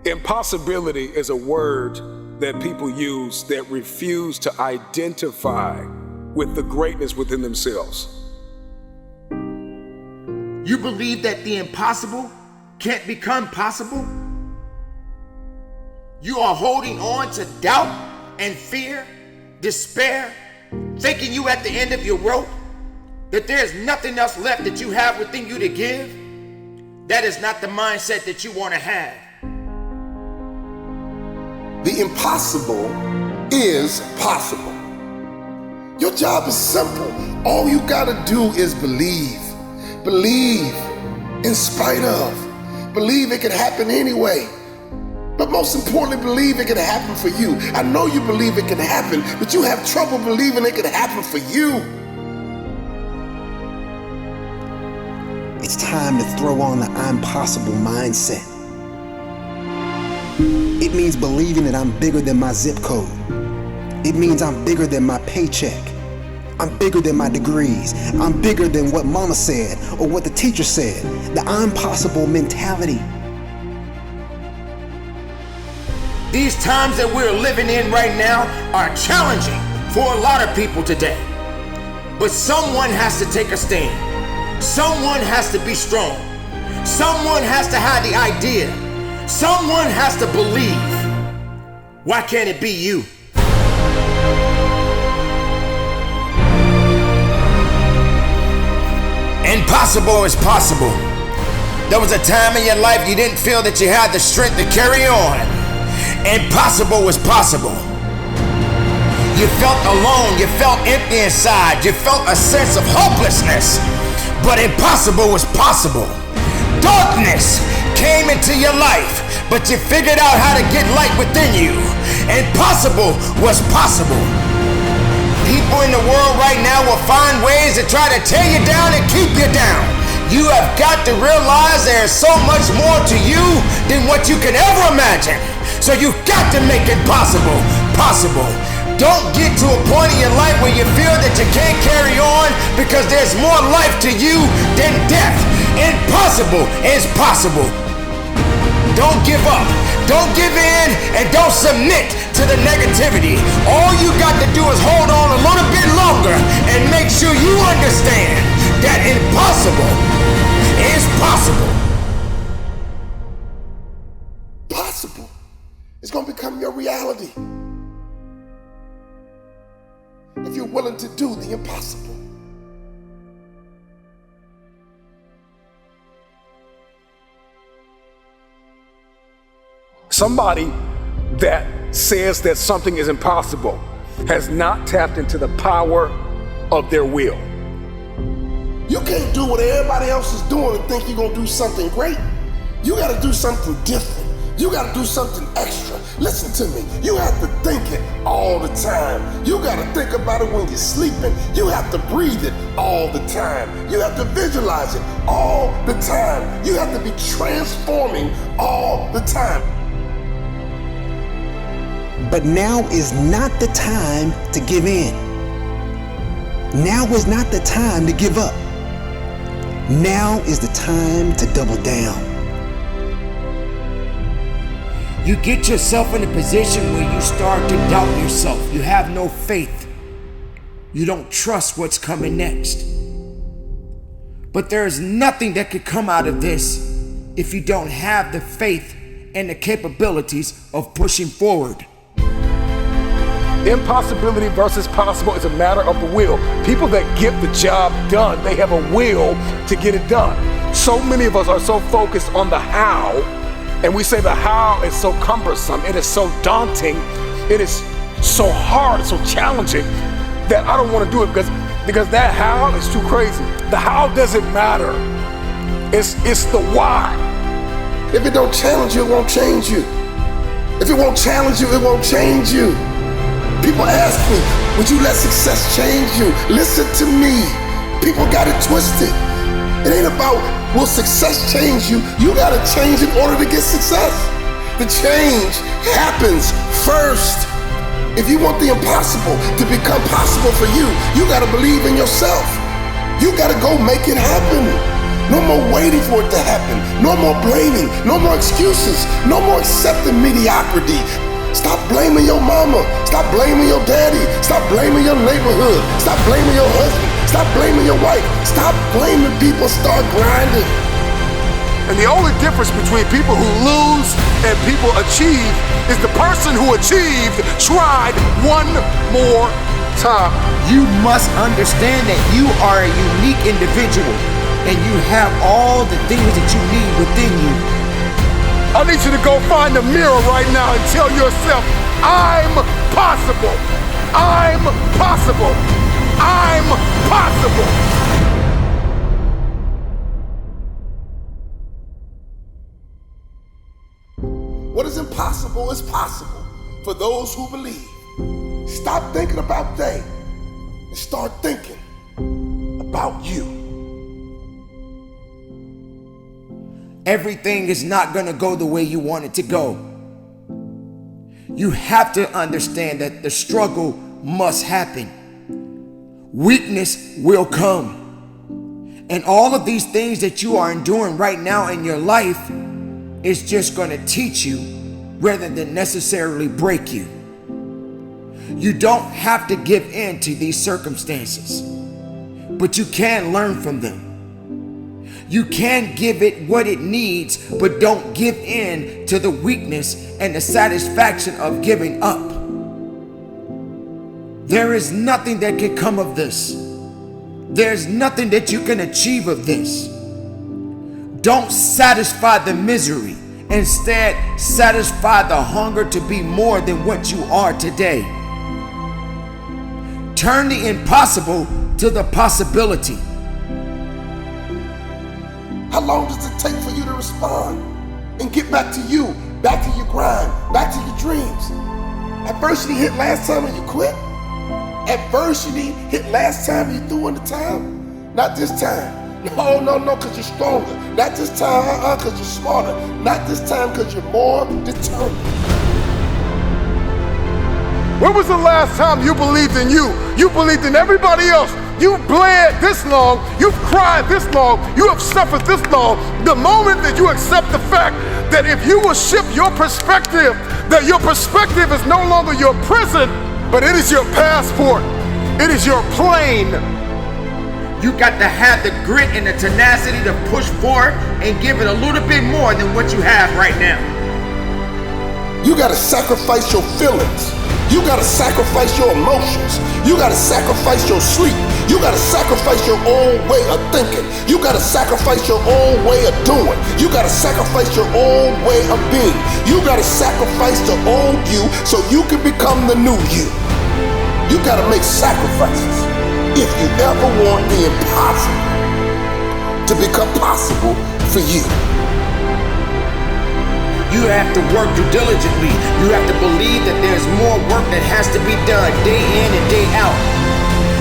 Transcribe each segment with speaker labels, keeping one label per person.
Speaker 1: Impossibility is a word that people use that refuse to identify with the greatness within themselves.
Speaker 2: You believe that the impossible can't become possible? You are holding on to doubt and fear, despair, thinking you at the end of your rope, that there's nothing else left that you have within you to give. That is not the mindset that you want to have.
Speaker 3: The impossible is possible. Your job is simple. All you gotta do is believe. Believe in spite of. Believe it can happen anyway. But most importantly, believe it can happen for you. I know you believe it can happen, but you have trouble believing it can happen for you.
Speaker 4: It's time to throw on the I'm possible mindset. It means believing that I'm bigger than my zip code. It means I'm bigger than my paycheck. I'm bigger than my degrees. I'm bigger than what mama said or what the teacher said. The I'm possible mentality.
Speaker 2: These times that we're living in right now are challenging for a lot of people today. But someone has to take a stand. Someone has to be strong. Someone has to have the idea. Someone has to believe. Why can't it be you? Impossible is possible. There was a time in your life you didn't feel that you had the strength to carry on. Impossible was possible. You felt alone, you felt empty inside, you felt a sense of hopelessness. But impossible was possible. Darkness came into your life, but you figured out how to get light within you. Impossible was possible. People in the world right now will find ways to try to tear you down and keep you down. You have got to realize there is so much more to you than what you can ever imagine. So you've got to make it possible. Don't get to a point in your life where you feel that you can't carry on because there's more life to you than death. Impossible is possible. Don't give up. Don't give in and don't submit to the negativity. All you got to do is hold on a little bit longer and make sure you understand that impossible is possible.
Speaker 3: Possible. It's gonna become your reality. If you're willing to do the impossible.
Speaker 1: Somebody that says that something is impossible has not tapped into the power of their will.
Speaker 3: You can't do what everybody else is doing and think you're gonna do something great. You gotta do something different. You gotta do something extra. Listen to me, you have to think it all the time. You gotta think about it when you're sleeping. You have to breathe it all the time. You have to visualize it all the time. You have to be transforming all the time.
Speaker 4: But now is not the time to give in. Now is not the time to give up. Now is the time to double down.
Speaker 2: You get yourself in a position where you start to doubt yourself. You have no faith. You don't trust what's coming next. But there is nothing that could come out of this if you don't have the faith and the capabilities of pushing forward.
Speaker 1: Impossibility versus possible is a matter of the will. People that get the job done, they have a will to get it done. So many of us are so focused on the how, and we say the how is so cumbersome, it is so daunting, it is so hard, so challenging, that I don't want to do it because that how is too crazy. The how doesn't matter. It's the why.
Speaker 3: If it don't challenge you, it won't change you. If it won't challenge you, it won't change you. People ask me, would you let success change you? Listen to me. People got it twisted. It ain't about will success change you. You gotta change in order to get success. The change happens first. If you want the impossible to become possible for you, you gotta believe in yourself. You gotta go make it happen. No more waiting for it to happen. No more blaming. No more excuses. No more accepting mediocrity. Stop blaming your mama. Stop blaming your daddy. Stop blaming your neighborhood. Stop blaming your husband. Stop blaming your wife. Stop blaming people. Start grinding.
Speaker 1: And the only difference between people who lose and people achieve is the person who achieved tried one more time.
Speaker 2: You must understand that you are a unique individual and you have all the things that you need within you.
Speaker 1: I need you to go find a mirror right now and tell yourself, I'm possible. I'm possible. I'm possible.
Speaker 3: What is impossible is possible for those who believe. Stop thinking about they and start thinking about you.
Speaker 2: Everything is not going to go the way you want it to go. You have to understand that the struggle must happen. Weakness will come. And all of these things that you are enduring right now in your life is just going to teach you rather than necessarily break you. You don't have to give in to these circumstances, but you can learn from them. You can give it what it needs, but don't give in to the weakness and the satisfaction of giving up. There is nothing that can come of this. There's nothing that you can achieve of this. Don't satisfy the misery. Instead, satisfy the hunger to be more than what you are today. Turn the impossible to the possibility.
Speaker 3: How long does it take for you to respond and get back to you, back to your grind, back to your dreams? Adversity hit last time and you quit? Adversity hit last time you threw in the towel? Not this time. No, because you're stronger. Not this time, because you're smarter. Not this time, because you're more determined.
Speaker 1: When was the last time you believed in you? You believed in everybody else. You bled this long. You've cried this long. You have suffered this long. The moment that you accept the fact that if you will shift your perspective, that your perspective is no longer your prison, but it is your passport. It is your plane.
Speaker 2: You got to have the grit and the tenacity to push forward and give it a little bit more than what you have right now.
Speaker 3: You gotta sacrifice your feelings. You gotta sacrifice your emotions. You gotta sacrifice your sleep. You gotta sacrifice your own way of thinking. You gotta sacrifice your own way of doing. You gotta sacrifice your own way of being. You gotta sacrifice the old you so you can become the new you. You gotta make sacrifices if you ever want the impossible to become possible for you.
Speaker 2: You have to work diligently. You have to believe that there's more work that has to be done day in and day out.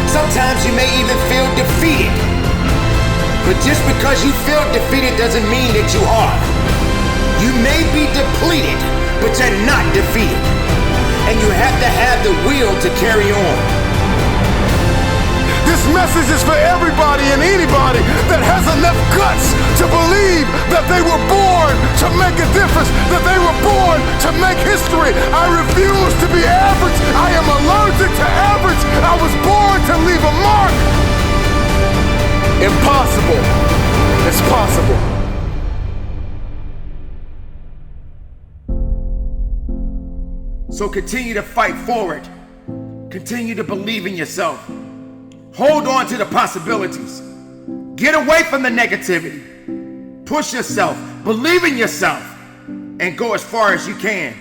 Speaker 2: Sometimes you may even feel defeated. But just because you feel defeated doesn't mean that you are. You may be depleted, but you're not defeated. And you have to have the will to carry on.
Speaker 1: This message is for everybody and anybody that has enough guts to believe that they were born to make a difference, that they were born to make history. I refuse to be average. I am allergic to average. I was born to leave a mark. Impossible. It's possible.
Speaker 2: So continue to fight forward. Continue to believe in yourself. Hold on to the possibilities. Get away from the negativity. Push yourself, believe in yourself, and go as far as you can.